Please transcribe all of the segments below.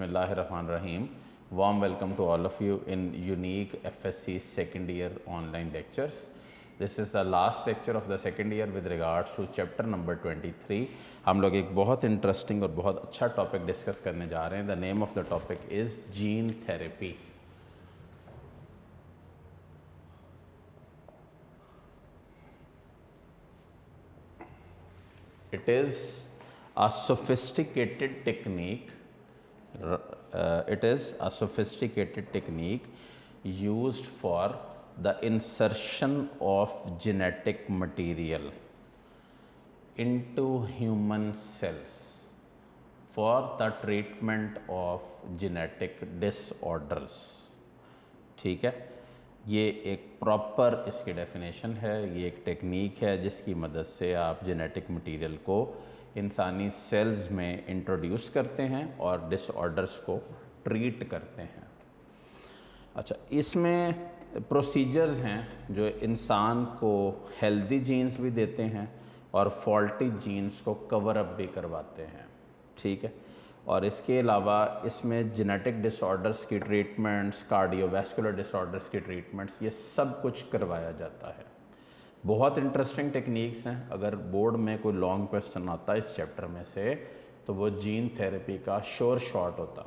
Bismillahirrahmanirrahim. Warm welcome to all of you in unique FSC second year online lectures. This is the last lecture of the second year with regards to chapter number 23. हम लोग एक बहुत interesting और बहुत अच्छा topic discuss करने जा रहे हैं. The name of the topic is gene therapy. It is a sophisticated technique. It is a sophisticated technique used for the insertion of genetic material into human cells for the treatment of genetic disorders. ठीक है, ये एक proper इसकी definition है. ये एक technique है जिसकी मदद से आप जेनेटिक मटेरियल को इंसानी सेल्स में इंट्रोड्यूस करते हैं और डिसऑर्डर्स को ट्रीट करते हैं. अच्छा, इसमें प्रोसीजर्स हैं जो इंसान को हेल्दी जीन्स भी देते हैं और फॉल्टी जीन्स को कवर अप भी करवाते हैं. ठीक है, और इसके अलावा इसमें जेनेटिक डिसऑर्डर्स की ट्रीटमेंट्स, कार्डियोवैस्कुलर डिसऑर्डर्स की ट्रीटमेंट्स, ये सब कुछ करवाया जाता है. बहुत इंटरेस्टिंग टेक्निक्स हैं. अगर बोर्ड में कोई लॉन्ग क्वेश्चन आता है इस चैप्टर में से तो वो जीन थेरेपी का श्योर शॉर्ट होता.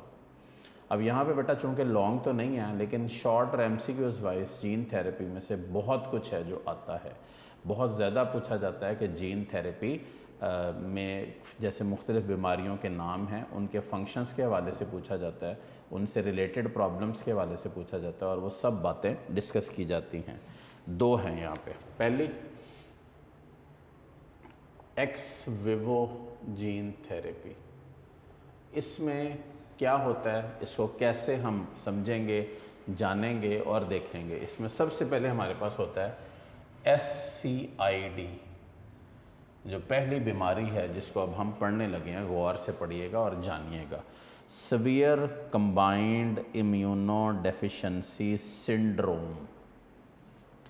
अब यहाँ पे बेटा चूँकि लॉन्ग तो नहीं है, लेकिन शॉर्ट और MCQs वाइज जीन थेरेपी में से बहुत कुछ है जो आता है. बहुत ज़्यादा पूछा जाता है कि जीन थेरेपी में जैसे मुख्तलिफ़ बीमारियों के नाम हैं, उनके फंक्शंस के हवाले से पूछा जाता है, उनसे रिलेटेड प्रॉब्लम्स के हवाले से पूछा जाता है और वो सब बातें डिस्कस की जाती हैं. दो हैं यहाँ पे. पहली एक्स विवो जीन थेरेपी. इसमें क्या होता है, इसको कैसे हम समझेंगे, जानेंगे और देखेंगे. इसमें सबसे पहले हमारे पास होता है SCID, जो पहली बीमारी है जिसको अब हम पढ़ने लगे हैं. गौर से पढ़िएगा और जानिएगा. Severe combined immuno deficiency syndrome.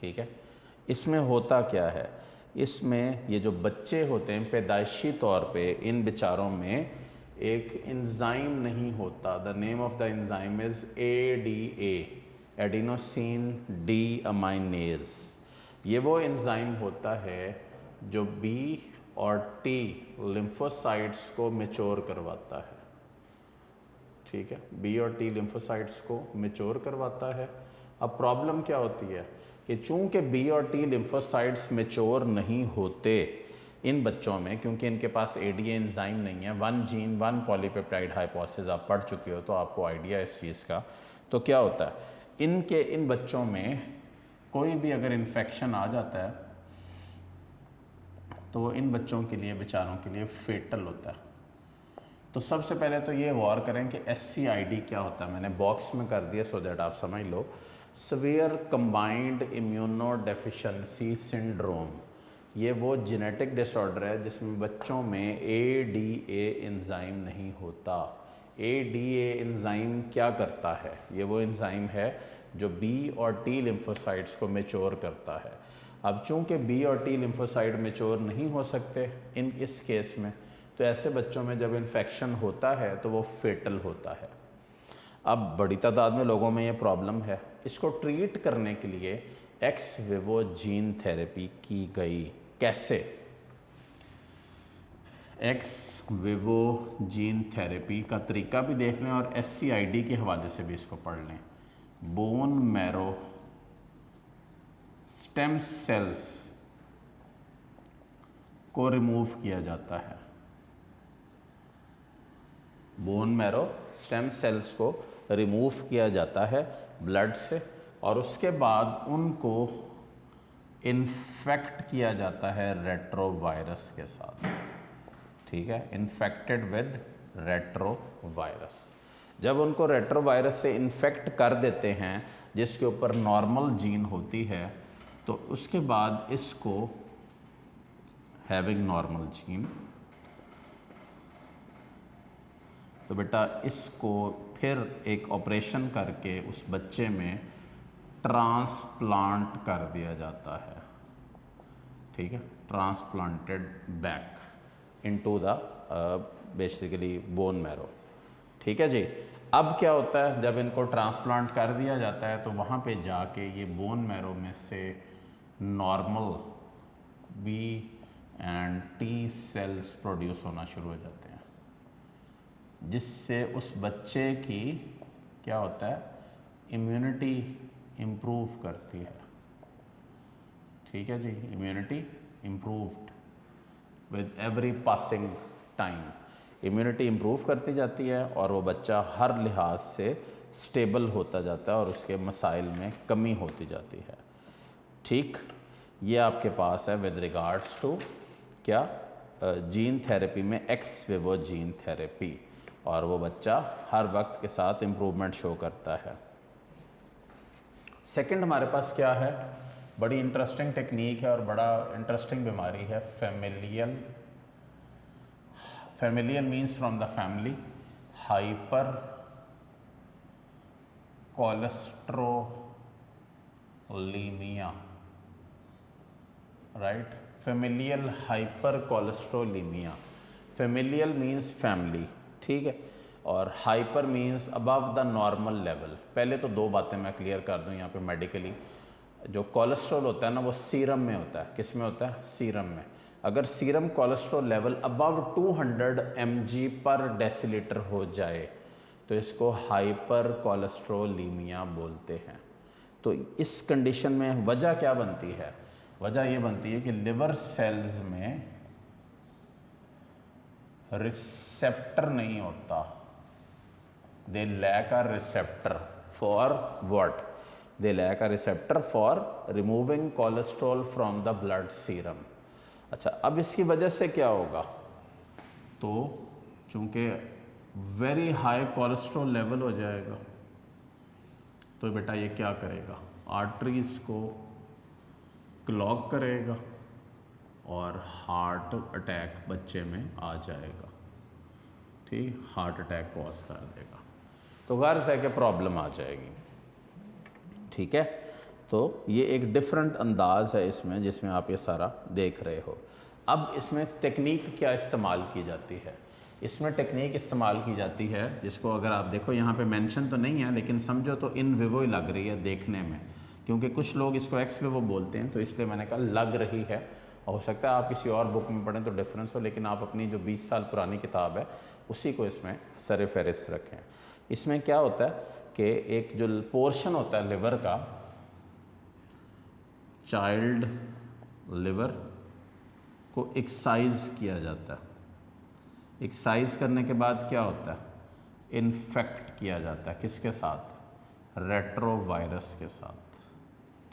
ठीक है, इसमें होता क्या है, इसमें ये जो बच्चे होते हैं पैदाइशी तौर पे इन बेचारों में एक एंजाइम नहीं होता. The name of the enzyme is ADA, adenosine D aminase. ये वो एंजाइम होता है जो B और T लिम्फोसाइट्स को मैच्योर करवाता है. ठीक है, B और T लिम्फोसाइट्स को मैच्योर करवाता है. अब प्रॉब्लम क्या होती है कि चूंकि B और T लिम्फोसाइट्स मैच्योर नहीं होते इन बच्चों में, क्योंकि इनके पास ADA एंजाइम नहीं है. One gene one polypeptide hypothesis आप पढ़ चुके हो तो आपको आइडिया इस चीज़ का. तो क्या होता है, इन बच्चों में कोई भी अगर इन्फेक्शन आ जाता है तो इन बच्चों के लिए, बेचारों के लिए फेटल होता है. तो सबसे पहले तो ये गौर करें कि SCID क्या होता है. मैंने बॉक्स में कर दिया सो दैट आप समझ लो. Severe combined immuno deficiency syndrome, ये वो जेनेटिक डिसऑर्डर है जिसमें बच्चों में ADA एंजाइम नहीं होता. ADA एंजाइम क्या करता है, ये वो एंजाइम है जो B और T लिम्फोसाइट्स को मैच्योर करता है. अब चूंकि B और T लिम्फोसाइट मैच्योर नहीं हो सकते इस केस में, तो ऐसे बच्चों में जब इन्फेक्शन होता है तो वो फेटल होता है. अब बड़ी तादाद में लोगों में ये प्रॉब्लम है. इसको ट्रीट करने के लिए एक्स विवो जीन थेरेपी की गई. कैसे? एक्स विवो जीन थेरेपी का तरीका भी देख लें और SCID के हवाले से भी इसको पढ़ लें. बोन मैरो स्टेम सेल्स को रिमूव किया जाता है. बोन मैरो स्टेम सेल्स को रिमूव किया जाता है ब्लड से, और उसके बाद उनको इन्फेक्ट किया जाता है रेट्रोवायरस के साथ. ठीक है, इन्फेक्टेड विद रेट्रोवायरस. जब उनको रेट्रोवायरस से इन्फेक्ट कर देते हैं जिसके ऊपर नॉर्मल जीन होती है, तो उसके बाद इसको हैविंग नॉर्मल जीन, तो बेटा इसको फिर एक ऑपरेशन करके उस बच्चे में ट्रांसप्लांट कर दिया जाता है. ठीक है, transplanted back into the basically bone marrow. ठीक है जी. अब क्या होता है, जब इनको ट्रांसप्लांट कर दिया जाता है तो वहाँ पे जाके ये बोन मैरो में से normal B and T cells produce होना शुरू हो जाते हैं, जिससे उस बच्चे की क्या होता है, इम्यूनिटी इम्प्रूव करती है। ठीक है जी, immunity improved with every passing time, immunity improve करती जाती है और वो बच्चा हर लिहाज से स्टेबल होता जाता है और उसके मसाइल में कमी होती जाती है। ठीक, ये आपके पास है विद रिगार्ड्स टू क्या, जीन थेरेपी में एक्स विवो जीन थेरेपी, और वो बच्चा हर वक्त के साथ इम्प्रूवमेंट शो करता है। सेकंड हमारे पास क्या है, बड़ी इंटरेस्टिंग टेक्निक है और बड़ा इंटरेस्टिंग बीमारी है, familial. Familial means from the family, hyper cholesterolemia, right, familial hyper cholesterolemia. Familial means family, ठीक है, और hyper means above the normal level. पहले तो दो बातें मैं क्लियर कर दूं यहाँ पे मेडिकली। जो कोलेस्ट्रॉल होता है ना, वो सीरम में होता है। किस में होता है? सीरम में। अगर serum cholesterol level above 200 mg पर डेसीलीटर हो जाए तो इसको हाइपर कोलेस्ट्रोलीमिया बोलते हैं। तो इस कंडीशन में वजह क्या बनती है? वजह ये बनती है कि लिवर सेल्स में रिसेप्टर नहीं होता, they lack a receptor for what? They lack a receptor for removing cholesterol from the blood serum. अच्छा, अब इसकी वजह से क्या होगा? तो चूंकि वेरी हाई कोलेस्ट्रॉल लेवल हो जाएगा तो बेटा ये क्या करेगा? आर्टरीज को क्लॉग करेगा और हार्ट अटैक बच्चे में आ जाएगा। ठीक, हार्ट अटैक कॉज कर देगा, तो गर्ज है कि प्रॉब्लम आ जाएगी। ठीक है, तो ये एक डिफरेंट अंदाज है इसमें जिसमें आप ये सारा देख रहे हो। अब इसमें टेक्निक क्या इस्तेमाल की जाती है? इसमें टेक्निक इस्तेमाल की जाती है जिसको अगर आप देखो, यहाँ पे मेंशन तो नहीं है लेकिन समझो तो इन विवो ही लग रही है देखने में, क्योंकि कुछ लोग इसको एक्स विवो बोलते हैं, तो इसलिए मैंने कहा लग रही है। हो सकता है आप किसी और बुक में पढ़ें तो डिफरेंस हो, लेकिन आप अपनी जो 20 साल पुरानी किताब है उसी को इसमें सर फहरिस्त रखें। इसमें क्या होता है कि एक जो पोर्शन होता है लिवर का, चाइल्ड लिवर को एक्साइज किया जाता है। एक्साइज करने के बाद क्या होता है? इन्फेक्ट किया जाता है। किसके साथ? रेट्रोवायरस के साथ।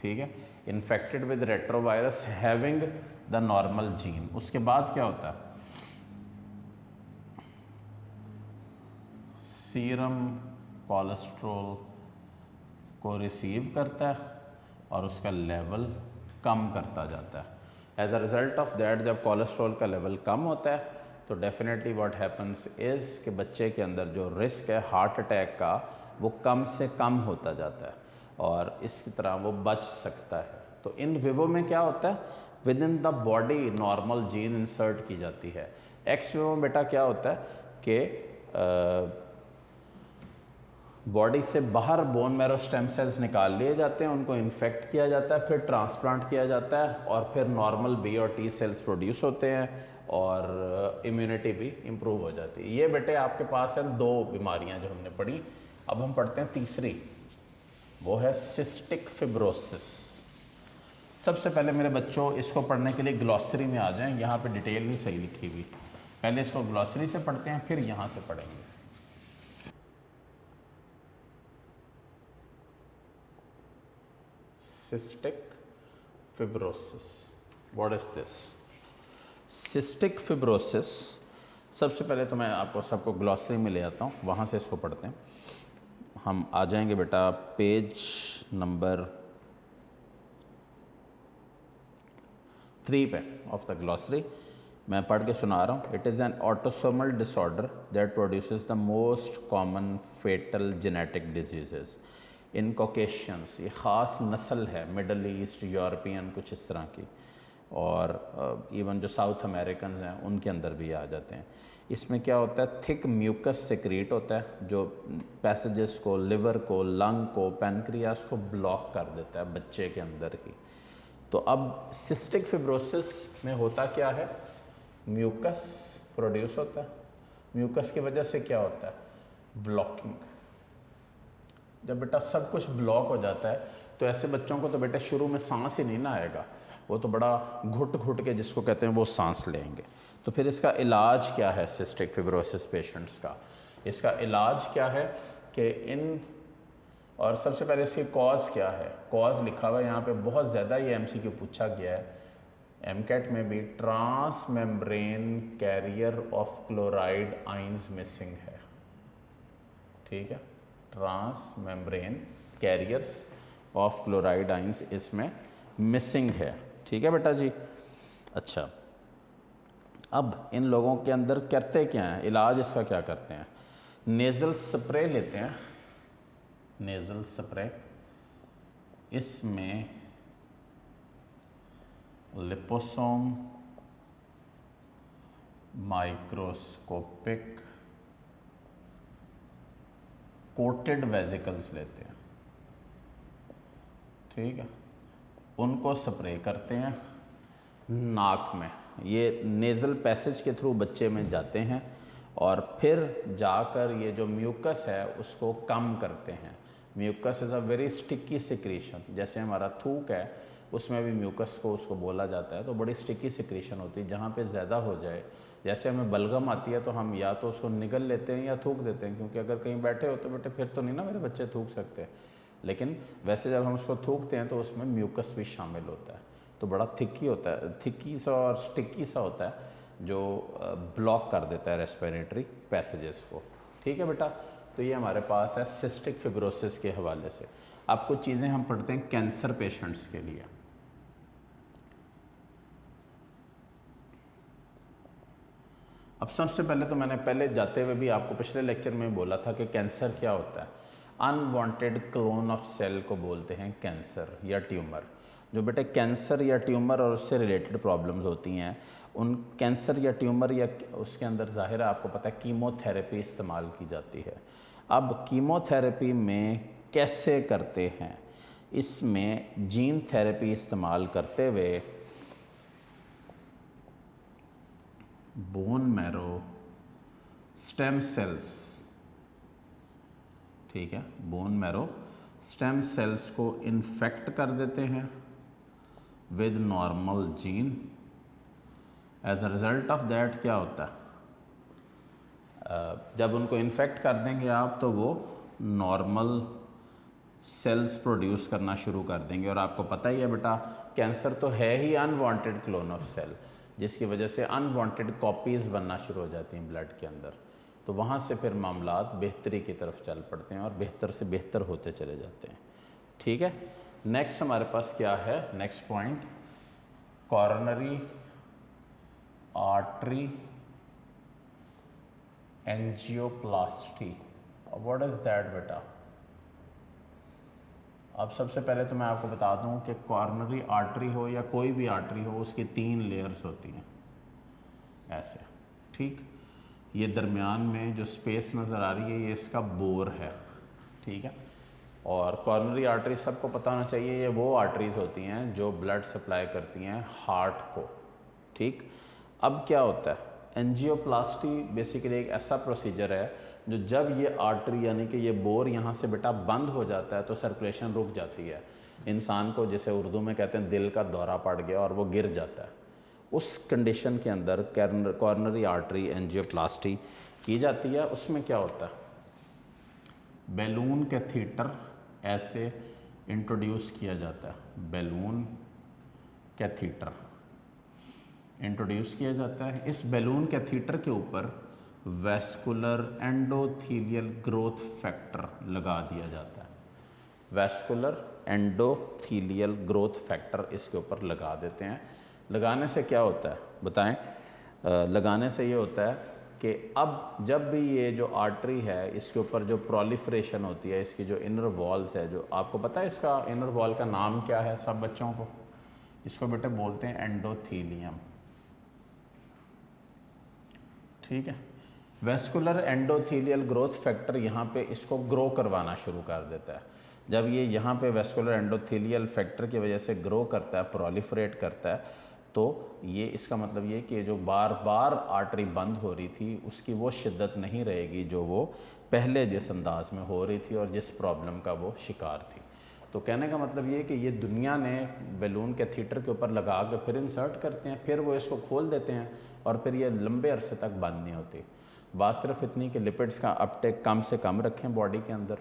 ठीक है, infected with retrovirus having the normal gene. उसके बाद क्या होता है? सीरम कोलेस्ट्रॉल को रिसीव करता है और उसका लेवल कम करता जाता है। As a result of that, जब कोलेस्ट्रॉल का लेवल कम होता है तो डेफिनेटली व्हाट हैपन्स इज़ कि बच्चे के अंदर जो रिस्क है हार्ट अटैक का वो कम से कम होता जाता है और इसी तरह वो बच सकता है। तो इन विवो में क्या होता है? With in the body normal gene insert की जाती है। एक्स विवो में बेटा क्या होता है कि बॉडी से बाहर बोन मैरो स्टेम सेल्स निकाल लिए जाते हैं, उनको इन्फेक्ट किया जाता है, फिर ट्रांसप्लांट किया जाता है और फिर नॉर्मल बी और टी सेल्स प्रोड्यूस होते हैं और इम्यूनिटी भी इम्प्रूव हो जाती है। ये बेटे आपके पास हैं दो बीमारियां जो हमने पढ़ी। अब हम पढ़ते हैं तीसरी, वो है सिस्टिक फिब्रोसिस। सबसे पहले मेरे बच्चों इसको पढ़ने के लिए ग्लॉसरी में आ जाएं, यहाँ पे डिटेल नहीं सही लिखी हुई। पहले इसको ग्लॉसरी से पढ़ते हैं फिर यहाँ से पढ़ेंगे। Cystic fibrosis. What is this? Cystic fibrosis, सबसे पहले तो मैं आपको सबको ग्लॉसरी में ले आता हूँ, वहाँ से इसको पढ़ते हैं। हम आ जाएंगे बेटा पेज नंबर 3 पे ऑफ द ग्लॉसरी। मैं पढ़ के सुना रहा हूँ। It is an autosomal disorder that produces the most common fatal genetic diseases in Caucasians. ये ख़ास नस्ल है, मिडल ईस्ट, यूरोपियन, कुछ इस तरह की। और इवन जो साउथ अमेरिकन हैं उनके अंदर भी आ जाते हैं। इसमें क्या होता है, थिक म्यूकस सिक्रीट होता है जो पैसेजेस को, लिवर को, लंग को, पैनक्रियास को ब्लॉक कर देता है बच्चे के अंदर ही। तो अब सिस्टिक फिब्रोसिस में होता क्या है, म्यूकस प्रोड्यूस होता है, म्यूकस की वजह से क्या होता है, ब्लॉकिंग। जब बेटा सब कुछ ब्लॉक हो जाता है तो ऐसे बच्चों को तो बेटा शुरू में सांस ही नहीं ना आएगा, वो तो बड़ा घुट घुट के जिसको कहते हैं वो सांस लेंगे। तो फिर इसका इलाज क्या है सिस्टिक फिब्रोसिस पेशेंट्स का, इसका इलाज क्या है कि इन, और सबसे पहले इसकी कॉज क्या है, कॉज लिखा हुआ है यहाँ पे, बहुत ज़्यादा ये एमसीक्यू पूछा गया है एमकेट में भी, transmembrane carrier of chloride ions missing है। ठीक है, transmembrane carriers of chloride ions इसमें मिसिंग है। ठीक है बेटा जी। अच्छा, अब इन लोगों के अंदर करते क्या हैं, इलाज इसका क्या करते हैं, नेज़ल स्प्रे लेते हैं, नेज़ल स्प्रे, इसमें लिपोसोम माइक्रोस्कोपिक कोटेड वेजिकल्स लेते हैं। ठीक है, उनको स्प्रे करते हैं नाक में, ये नेज़ल पैसेज के थ्रू बच्चे में जाते हैं और फिर जाकर ये जो म्यूकस है उसको कम करते हैं। Mucus is a very sticky secretion, जैसे हमारा थूक है उसमें भी म्यूकस को उसको बोला जाता है, तो बड़ी स्टिकी सिक्रीशन होती है। जहाँ पे ज़्यादा हो जाए, जैसे हमें बलगम आती है तो हम या तो उसको निगल लेते हैं या थूक देते हैं, क्योंकि अगर कहीं बैठे हो तो बेटे फिर तो नहीं ना मेरे बच्चे थूक सकते, लेकिन वैसे जब हम उसको थूकते हैं तो उसमें म्यूकस भी शामिल होता है, तो बड़ा थिकी होता है, थिकी सा और स्टिकी सा होता है जो ब्लॉक कर देता है रेस्पिरेटरी पैसेजेस को। ठीक है बेटा, तो ये हमारे पास है सिस्टिक फिब्रोसिस के हवाले से। अब कुछ चीज़ें हम पढ़ते हैं कैंसर पेशेंट्स के लिए। अब सबसे पहले तो मैंने पहले जाते हुए भी आपको पिछले लेक्चर में बोला था कि कैंसर क्या होता है, अनवांटेड क्लोन ऑफ सेल को बोलते हैं कैंसर या ट्यूमर। जो बेटे कैंसर या ट्यूमर और उससे रिलेटेड प्रॉब्लम्स होती हैं, उन कैंसर या ट्यूमर या उसके अंदर ज़ाहिर है आपको पता है कीमोथेरेपी इस्तेमाल की जाती है। अब कीमोथेरेपी में कैसे करते हैं, इसमें जीन थेरेपी इस्तेमाल करते हुए बोन मैरो स्टेम सेल्स, ठीक है, बोन मैरो स्टेम सेल्स को इन्फेक्ट कर देते हैं with normal gene. As a result of that क्या होता है, जब उनको इन्फेक्ट कर देंगे आप तो वो नॉर्मल सेल्स प्रोड्यूस करना शुरू कर देंगे। और आपको पता ही है बेटा कैंसर तो है ही अनवांटेड क्लोन ऑफ सेल, जिसकी वजह से अनवांटेड कॉपीज़ बनना शुरू हो जाती हैं ब्लड के अंदर, तो वहाँ से फिर मामलात बेहतरी की तरफ चल पड़ते हैं और बेहतर से बेहतर होते चले जाते हैं। ठीक है, नेक्स्ट हमारे पास क्या है, next point, coronary artery angioplasty. What is that बेटा? अब सबसे पहले तो मैं आपको बता दूं कि कॉर्नरी आर्टरी हो या कोई भी आर्टरी हो, उसकी 3 लेयर्स होती हैं ऐसे। ठीक, ये दरमियान में जो स्पेस नज़र आ रही है ये इसका बोर है। ठीक है, और कॉर्नरी आर्टरी सबको पता होना चाहिए, ये वो आर्टरीज होती हैं जो ब्लड सप्लाई करती हैं हार्ट को। ठीक, अब क्या होता है, एंजियोप्लास्टी बेसिकली एक ऐसा प्रोसीजर है जो जब ये आर्टरी यानी कि ये बोर यहाँ से बेटा बंद हो जाता है तो सर्कुलेशन रुक जाती है, इंसान को जिसे उर्दू में कहते हैं दिल का दौरा पड़ गया और वो गिर जाता है, उस कंडीशन के अंदर कॉर्नरी आर्टरी एंजियोप्लास्टी की जाती है। उसमें क्या होता है, बैलून कैथीटर ऐसे इंट्रोड्यूस किया जाता है, बैलून कैथीटर इंट्रोड्यूस किया जाता है। इस बैलून कैथीटर के ऊपर वैस्कुलर एंडोथीलियल ग्रोथ फैक्टर लगा दिया जाता है, वैस्कुलर एंडोथीलियल ग्रोथ फैक्टर इसके ऊपर लगा देते हैं। लगाने से क्या होता है बताएं? लगाने से ये होता है कि अब जब भी ये जो आर्टरी है इसके ऊपर जो प्रोलिफरेशन होती है, इसकी जो इनर वॉल्स है, जो आपको पता है इसका इनर वॉल का नाम क्या है सब बच्चों को? इसको बेटे बोलते हैं एंडोथीलियम, ठीक है। वेस्कुलर एंडोथीलियल ग्रोथ फैक्टर यहाँ पे इसको ग्रो करवाना शुरू कर देता है। जब ये यहाँ पे वेस्कुलर एंडोथीलियल फैक्टर की वजह से ग्रो करता है, प्रोलिफरेट करता है, तो ये इसका मतलब ये कि जो बार बार आर्टरी बंद हो रही थी उसकी वो शिद्दत नहीं रहेगी जो वो पहले जिस अंदाज में हो रही थी और जिस प्रॉब्लम का वो शिकार थी। तो कहने का मतलब ये कि ये दुनिया ने बैलून कैथीटर के ऊपर लगा के फिर इंसर्ट करते हैं, फिर वो इसको खोल देते हैं और फिर ये लंबे अरसे तक बंद नहीं होती। बात सिर्फ इतनी कि लिपिड्स का अपटेक कम से कम रखें बॉडी के अंदर।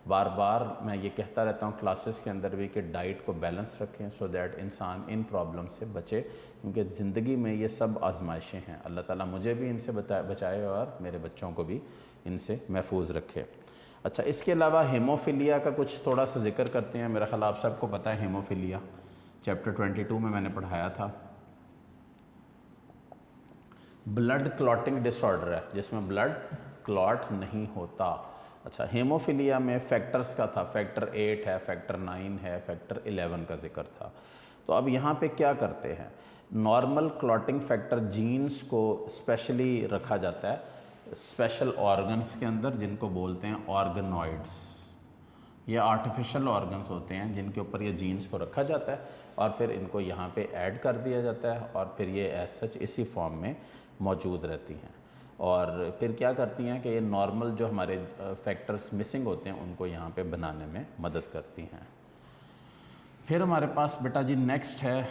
बार बार मैं ये कहता रहता हूँ क्लासेस के अंदर भी कि डाइट को बैलेंस रखें सो दैट इंसान इन प्रॉब्लम से बचे, क्योंकि ज़िंदगी में ये सब आजमाइशें हैं। अल्लाह ताला मुझे भी इनसे बचाए और मेरे बच्चों को भी इनसे महफूज रखे। अच्छा, इसके अलावा हेमोफीलिया का कुछ थोड़ा सा जिक्र करते हैं। मेरा ख्याल आप सबको पता है हेमोफीलिया, चैप्टर 22 में मैंने पढ़ाया था। ब्लड क्लॉटिंग डिसऑर्डर है जिसमें ब्लड क्लॉट नहीं होता। अच्छा, हेमोफीलिया में फैक्टर्स का था, फैक्टर 8 है, फैक्टर 9 है, फैक्टर 11 का जिक्र था। तो अब यहाँ पे क्या करते हैं, नॉर्मल क्लॉटिंग फैक्टर जीन्स को स्पेशली रखा जाता है स्पेशल ऑर्गन्स के अंदर जिनको बोलते हैं ऑर्गेनॉइड्स। ये आर्टिफिशियल ऑर्गन्स होते हैं जिनके ऊपर ये जीन्स को रखा जाता है और फिर इनको यहाँ पे ऐड कर दिया जाता है और फिर ये एज सच इसी फॉर्म में मौजूद रहती हैं। और फिर क्या करती हैं कि ये नॉर्मल जो हमारे फैक्टर्स मिसिंग होते हैं उनको यहाँ पे बनाने में मदद करती हैं। फिर हमारे पास बेटा जी नेक्स्ट है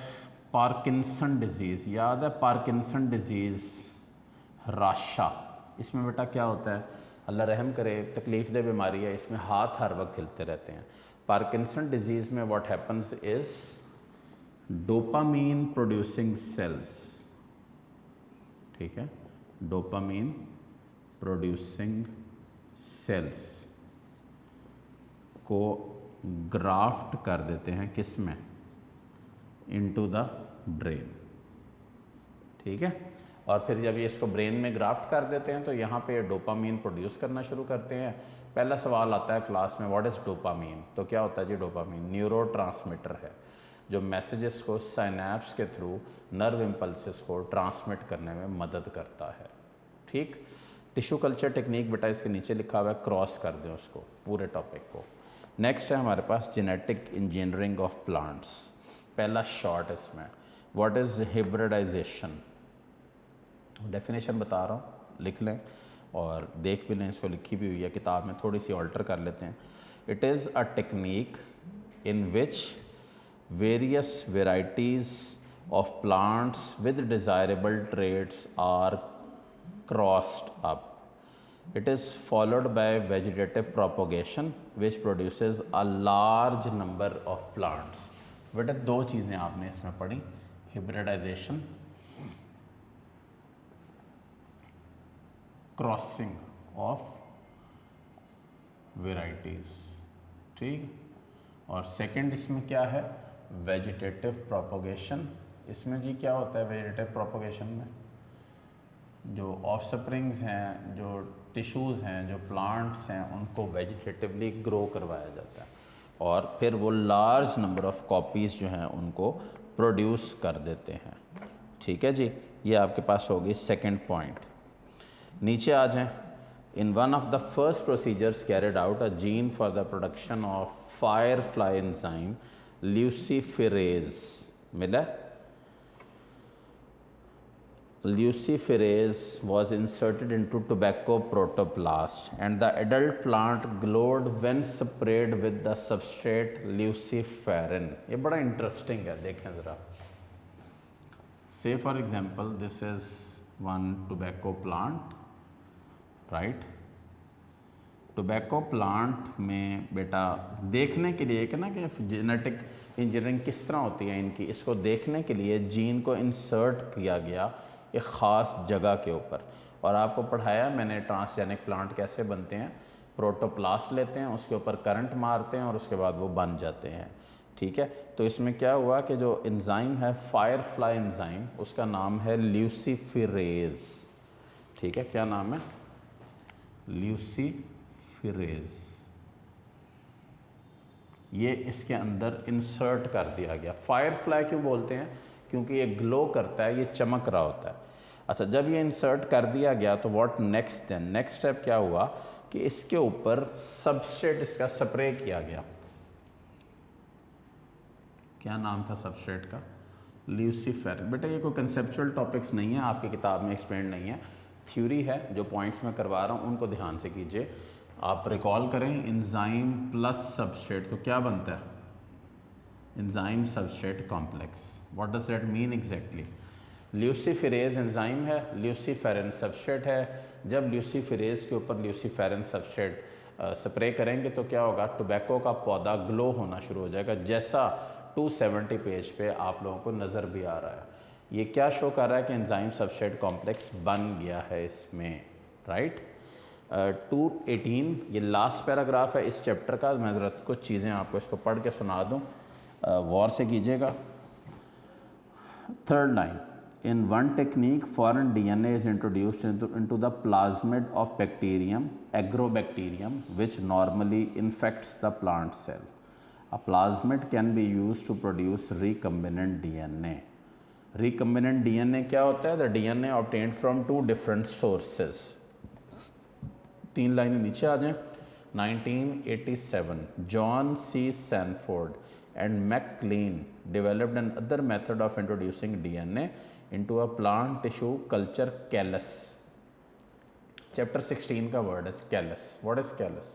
पार्किंसन डिजीज़। याद है पार्किंसन डिजीज़, राशा। इसमें बेटा क्या होता है, अल्लाह रहम करे, तकलीफ़ दे बीमारी है, इसमें हाथ हर वक्त हिलते रहते हैं। पार्किंसन डिजीज़ में what happens is dopamine producing sales, ठीक है, डोपामीन प्रोड्यूसिंग सेल्स को ग्राफ्ट कर देते हैं किस में, इनटू द ब्रेन, ठीक है। और फिर जब ये इसको ब्रेन में ग्राफ्ट कर देते हैं तो यहाँ पे डोपामीन प्रोड्यूस करना शुरू करते हैं। पहला सवाल आता है क्लास में, व्हाट इज़ डोपामीन? तो क्या होता है जी डोपामीन? न्यूरोट्रांसमीटर है जो मैसेजेस को साइनैप्स के थ्रू नर्व इम्पल्सेस को ट्रांसमिट करने में मदद करता है, ठीक। टिश्यू कल्चर टेक्निक बेटा इसके नीचे लिखा हुआ है, क्रॉस कर दें उसको पूरे टॉपिक को। नेक्स्ट है हमारे पास जेनेटिक इंजीनियरिंग ऑफ प्लांट्स। पहला शॉर्ट इसमें, व्हाट इज़ हिब्रिडाइजेशन? डेफिनेशन बता रहा हूँ, लिख लें और देख भी लें, इसको लिखी भी हुई है किताब में, थोड़ी सी ऑल्टर कर लेते हैं। It is a technique in which various varieties of plants with desirable traits are crossed up. It is followed by vegetative propagation which produces a large number of plants. बेटा दो चीज़ें आपने इसमें पढ़ी, hybridization, क्रॉसिंग ऑफ वेराइटीज़, ठीक। और second इसमें क्या है, वेजिटेटिव प्रोपोगेशन। इसमें जी क्या होता है वेजिटेटिव प्रोपोगेशन में, जो ऑफस्प्रिंग्स हैं, जो टिश्यूज़ हैं, जो प्लांट्स हैं, उनको वेजिटेटिवली ग्रो करवाया जाता है और फिर वो लार्ज नंबर ऑफ कॉपीज़ जो हैं उनको प्रोड्यूस कर देते हैं, ठीक है जी। ये आपके पास होगी सेकंड पॉइंट। नीचे आ जाएं। In one of the first procedures carried out a gene for the production of firefly enzyme luciferase मिला। Luciferase was inserted into tobacco protoplast and the adult plant glowed when sprayed with the substrate luciferin. ये बड़ा interesting है, देखें ज़रा। Say for example this is one tobacco plant, right? Tobacco plant में बेटा देखने के लिए कि ना कि जेनेटिक इंजीनियरिंग किस तरह होती है इनकी, इसको देखने के लिए जीन को इंसर्ट किया गया एक ख़ास जगह के ऊपर। और आपको पढ़ाया मैंने ट्रांसजेनिक प्लांट कैसे बनते हैं। प्रोटोप्लास्ट लेते हैं, उसके ऊपर करंट मारते हैं और उसके बाद वो बन जाते हैं, ठीक है। तो इसमें क्या हुआ कि जो एंजाइम है फायरफ्लाई एंजाइम, उसका नाम है ल्यूसीफेरेज, ठीक है। क्या नाम है? ल्यूसीफेरेज। ये इसके अंदर इंसर्ट कर दिया गया। फायरफ्लाई क्यों बोलते हैं? क्योंकि ये ग्लो करता है, ये चमक रहा होता है। अच्छा, जब ये इंसर्ट कर दिया गया तो what next then, next step क्या हुआ कि इसके ऊपर सबस्ट्रेट इसका स्प्रे किया गया। क्या नाम था सबस्ट्रेट का? ल्यूसीफेरिन। बेटा ये कोई कंसेप्चुअल टॉपिक्स नहीं है, आपकी किताब में एक्सप्लेन नहीं है, थ्योरी है। जो पॉइंट्स मैं करवा रहा हूँ उनको ध्यान से कीजिए। आप रिकॉल करें, एंजाइम प्लस सबस्ट्रेट तो क्या बनता है? Enzyme substrate complex. What does that mean exactly? Luciferase enzyme है, ल्यूसीफेरिन सबस्ट्रेट है। जब ल्यूसीफेरेज के ऊपर ल्यूसीफेरिन सबस्ट्रेट स्प्रे करेंगे तो क्या होगा? टोबैको का पौधा ग्लो होना शुरू हो जाएगा, जैसा 270 पेज पे आप लोगों को नज़र भी आ रहा है। ये क्या शो कर रहा है कि एंजाइम सबस्ट्रेट कॉम्प्लेक्स बन गया है इसमें, राइट। 218 ये लास्ट पैराग्राफ है इस चैप्टर का। मैं ज़रा कुछ चीज़ें आपको इसको पढ़ के सुना दूँ, गौर से कीजिएगा। Third line, in one technique foreign DNA is introduced into the plasmid of bacterium, agrobacterium, which normally infects the plant cell. A plasmid can be used to produce recombinant DNA. Recombinant DNA क्या होता है? The DNA obtained from two different sources. 3 लाइनें नीचे आ जाएं। 1987 John C. Sanford and McLean developed another method of introducing DNA into a plant tissue culture callus. Chapter 16 का word है callus. What is callus?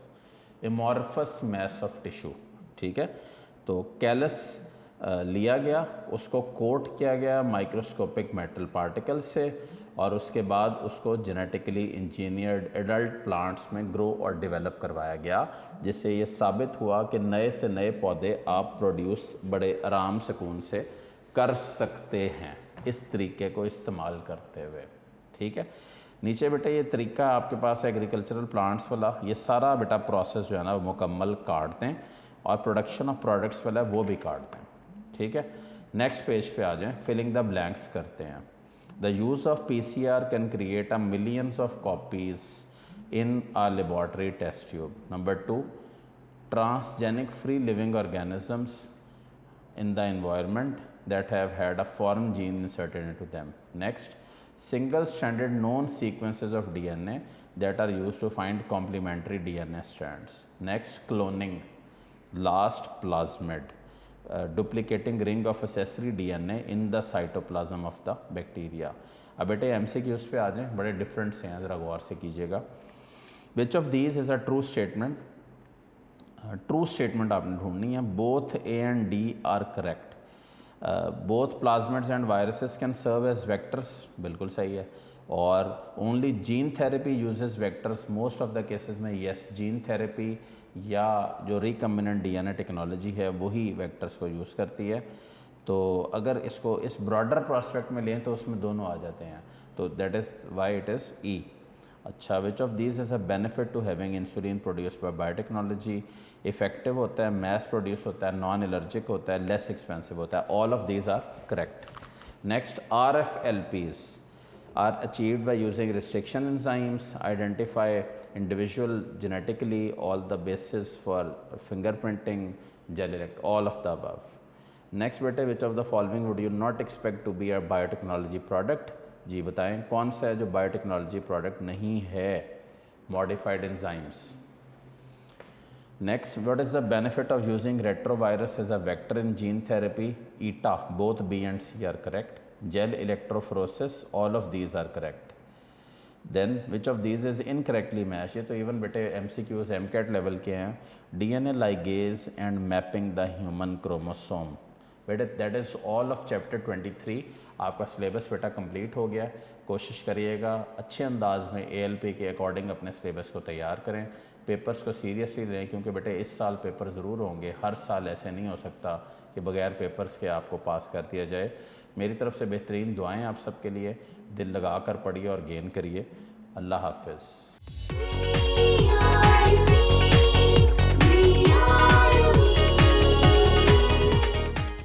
Amorphous mass of tissue. ठीक है, तो callus लिया गया, उसको कोट किया गया माइक्रोस्कोपिक मेटल पार्टिकल से, और उसके बाद उसको जेनेटिकली इंजीनियर्ड एडल्ट प्लांट्स में ग्रो और डेवलप करवाया गया, जिससे ये साबित हुआ कि नए से नए पौधे आप प्रोड्यूस बड़े आराम सुकून से कर सकते हैं इस तरीके को इस्तेमाल करते हुए। ठीक है, नीचे बेटा ये तरीका आपके पास एग्रीकल्चरल प्लांट्स वाला, ये सारा बेटा प्रोसेस जो है ना वो मुकम्मल काट दें, और प्रोडक्शन ऑफ प्रोडक्ट्स वाला वो भी काट दें। ठीक है, नेक्स्ट पेज पे आ जाएं, फिलिंग द ब्लैंक्स करते हैं। The use of PCR can create a millions of copies in a laboratory test tube. Number 2, transgenic free living organisms in the environment that have had a foreign gene inserted into them. Next, single-stranded known sequences of DNA that are used to find complementary DNA strands. Next, cloning. Last, plasmid, duplicating ring of accessory DNA in the cytoplasm of the bacteria. अब बेटे MCQs पे आ जाएं, बड़े different से हैं, ज़रा गौर से कीजिएगा। Which of these is a true statement? True statement आपने ढूंढनी है। Both A and D are correct. Both plasmids and viruses can serve as vectors, बिल्कुल सही है। और only gene therapy uses vectors, most of the cases में yes, gene therapy या जो रिकम्बिनेंट DNA टेक्नोलॉजी है वही वेक्टर्स को यूज़ करती है। तो अगर इसको इस ब्रॉडर प्रॉस्पेक्ट में लें तो उसमें दोनों आ जाते हैं, तो that is why it is E। अच्छा, which of these is a benefit to having insulin produce by biotechnology? Effective होता है, मैस प्रोड्यूस होता है, नॉन एलर्जिक होता है, लेस एक्सपेंसिव होता है। All of these are correct. Next, RFLPs are achieved by using restriction enzymes, identify individual genetically, all the basis for fingerprinting, gel elect, all of the above. Next बेटे, which of the following would you not expect to be a biotechnology product? जी बताएं, कौन सा है जो biotechnology product नहीं है? Modified enzymes. Next, what is the benefit of using retrovirus as a vector in gene therapy? ईटा, both B and C are correct. Gel electrophoresis, all of these are correct. Then which of these is incorrectly match? ये तो even बेटे MCQs MCAT level के हैं। DNA ligase and mapping the human chromosome. बेटे that is all of chapter 23। आपका syllabus बेटा complete हो गया। कोशिश करिएगा अच्छे अंदाज में ALP के अकॉर्डिंग अपने सिलेबस को तैयार करें, पेपर्स को सीरियसली लें, क्योंकि बेटे इस साल पेपर ज़रूर होंगे। हर साल ऐसे नहीं हो सकता कि बगैर पेपर्स के आपको पास कर दिया जाए। मेरी तरफ से बेहतरीन दुआएं आप सबके लिए, दिल लगा कर पढ़िए और गेन करिए। अल्लाह हाफिज़।